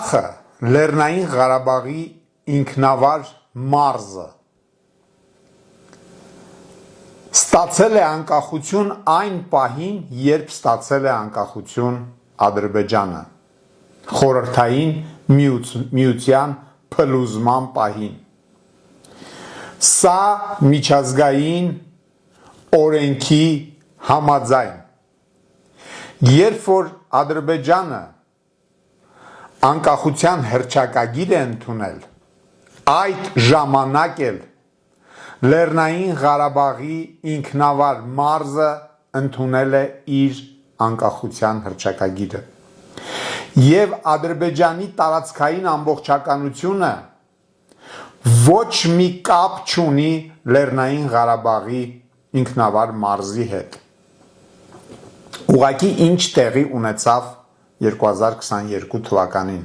Արցախը Լեռնային Ղարաբաղի ինքնավար մարզը ստացել է անկախություն այն պահին, երբ ստացել է անկախություն Ադրբեջանը, խորհրդային միության փլուզման պահին։ Սա միջազգային օրենքի համաձայն։ Երբ որ Ադրբեջանը անկախության հռչակագիր է ընդունել, այդ ժամանակ էլ Լեռնային Ղարաբաղի ինքնավար մարզը ընդունել է իր անկախության հռչակագիրը։ Եվ Ադրբեջանի տարածքային ամբողջականությունը ոչ մի կապ չունի Լեռնային Ղարաբաղի ինքնավար մարզի հետ։ Ուղղակի ինչ տեղի ունեցավ 2022 թվականին։